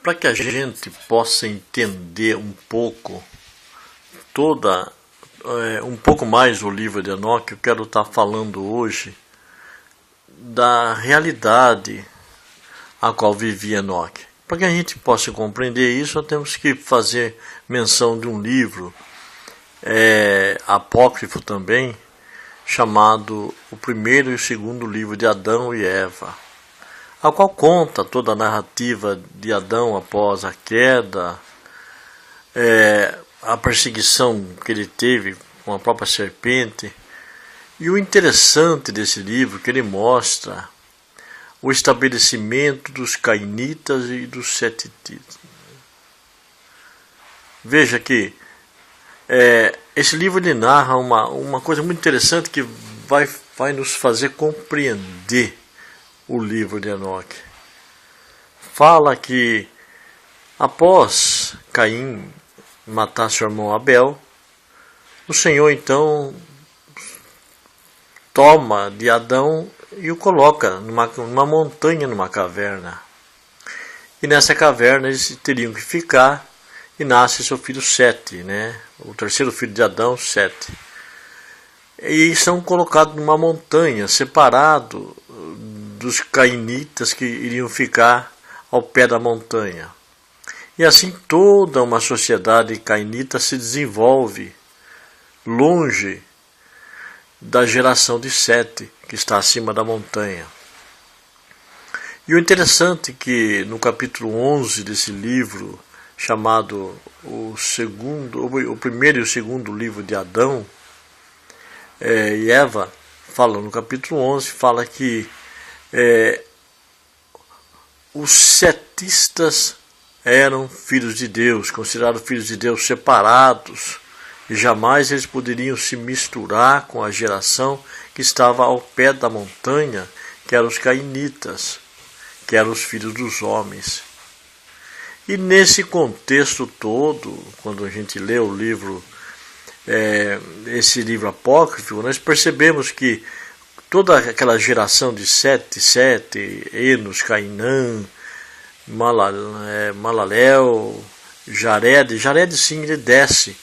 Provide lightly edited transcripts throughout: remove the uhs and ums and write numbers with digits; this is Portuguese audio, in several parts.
Para que a gente possa entender um pouco um pouco mais o livro de Enoque, eu quero estar falando hoje da realidade a qual vivia Enoque. Para que a gente possa compreender isso, nós temos que fazer menção de um livro apócrifo também, chamado O Primeiro e o Segundo Livro de Adão e Eva, a qual conta toda a narrativa de Adão após a queda, a perseguição que ele teve com a própria serpente. E o interessante desse livro é que ele mostra o estabelecimento dos cainitas e dos setitas. Veja que esse livro ele narra uma coisa muito interessante que vai nos fazer compreender o livro de Enoque. Fala que após Caim matar seu irmão Abel, o Senhor então toma de Adão e o coloca numa montanha, numa caverna. E nessa caverna eles teriam que ficar, e nasce seu filho Sete, o terceiro filho de Adão, Sete. E são colocados numa montanha, separado dos cainitas que iriam ficar ao pé da montanha. E assim toda uma sociedade cainita se desenvolve longe da geração de Sete, que está acima da montanha. E o interessante é que no capítulo 11 desse livro, chamado o primeiro e o segundo livro de Adão e Eva, fala no capítulo 11, fala que os setistas eram filhos de Deus, considerados filhos de Deus separados, e jamais eles poderiam se misturar com a geração que estava ao pé da montanha, que eram os cainitas, que eram os filhos dos homens. E nesse contexto todo, quando a gente lê o livro, esse livro apócrifo, nós percebemos que toda aquela geração de Sete, Enos, Cainã, Malalel, Jared sim, ele desce.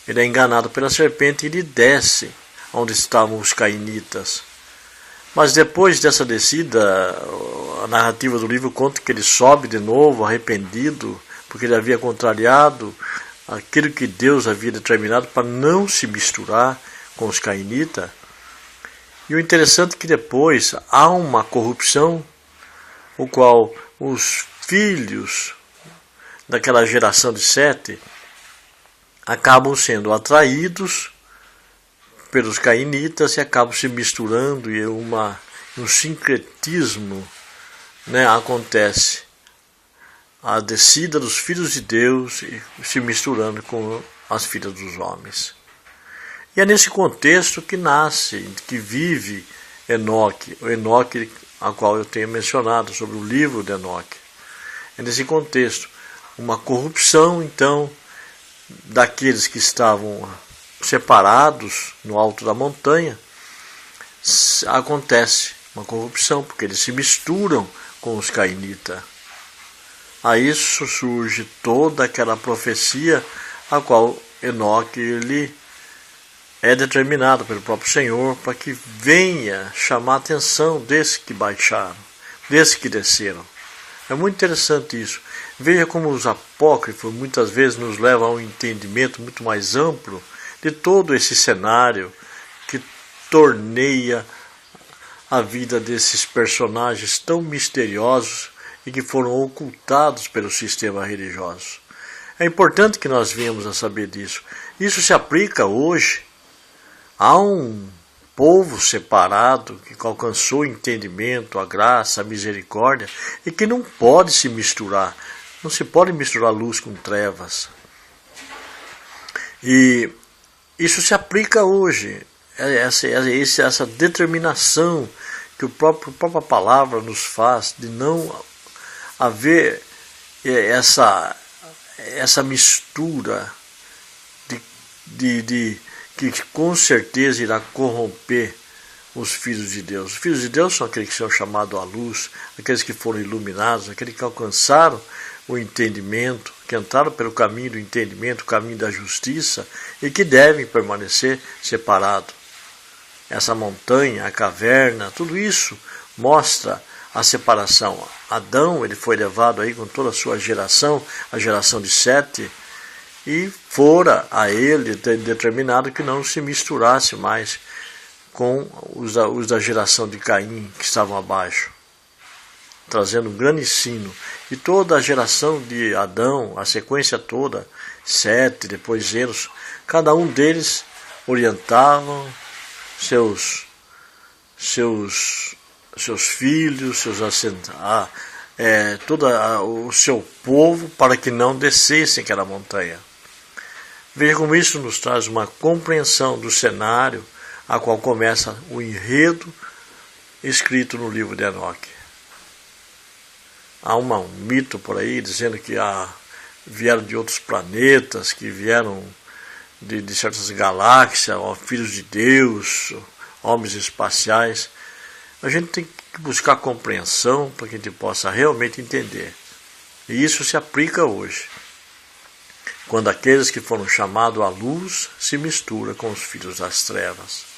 Ele é enganado pela serpente e ele desce onde estavam os cainitas. Mas depois dessa descida, a narrativa do livro conta que ele sobe de novo, arrependido, porque ele havia contrariado aquilo que Deus havia determinado para não se misturar com os cainitas. E o interessante é que depois há uma corrupção, o qual os filhos daquela geração de Sete acabam sendo atraídos pelos cainitas e acabam se misturando, e um sincretismo acontece. A descida dos filhos de Deus e se misturando com as filhas dos homens. E é nesse contexto que nasce, que vive Enoque, o Enoque a qual eu tenho mencionado sobre o livro de Enoque. É nesse contexto, uma corrupção então daqueles que estavam separados no alto da montanha, acontece uma corrupção, porque eles se misturam com os cainitas. A isso surge toda aquela profecia a qual Enoque ele é determinado pelo próprio Senhor para que venha chamar a atenção desses que baixaram, desses que desceram. É muito interessante isso. Veja como os apócrifos muitas vezes nos levam a um entendimento muito mais amplo de todo esse cenário que torneia a vida desses personagens tão misteriosos e que foram ocultados pelo sistema religioso. É importante que nós venhamos a saber disso. Isso se aplica hoje a um povo separado que alcançou o entendimento, a graça, a misericórdia e que não pode se misturar. Não se pode misturar luz com trevas. E isso se aplica hoje. Essa determinação que a própria palavra nos faz de não haver essa mistura que com certeza irá corromper os filhos de Deus. Os filhos de Deus são aqueles que são chamados à luz, aqueles que foram iluminados, aqueles que alcançaram o entendimento, que entraram pelo caminho do entendimento, o caminho da justiça, e que devem permanecer separados. Essa montanha, a caverna, tudo isso mostra a separação. Adão, ele foi levado aí com toda a sua geração, a geração de Sete, e fora a ele determinado que não se misturasse mais com os da geração de Caim, que estavam abaixo, trazendo um grande ensino. E toda a geração de Adão, a sequência toda, Sete, depois Enos, cada um deles orientavam seus filhos, todo o seu povo, para que não descessem aquela montanha. Veja como isso nos traz uma compreensão do cenário a qual começa o enredo escrito no livro de Enoque. Há um mito por aí dizendo que vieram de outros planetas, que vieram de certas galáxias, filhos de Deus, homens espaciais. A gente tem que buscar compreensão para que a gente possa realmente entender. E isso se aplica hoje, quando aqueles que foram chamados à luz se misturam com os filhos das trevas.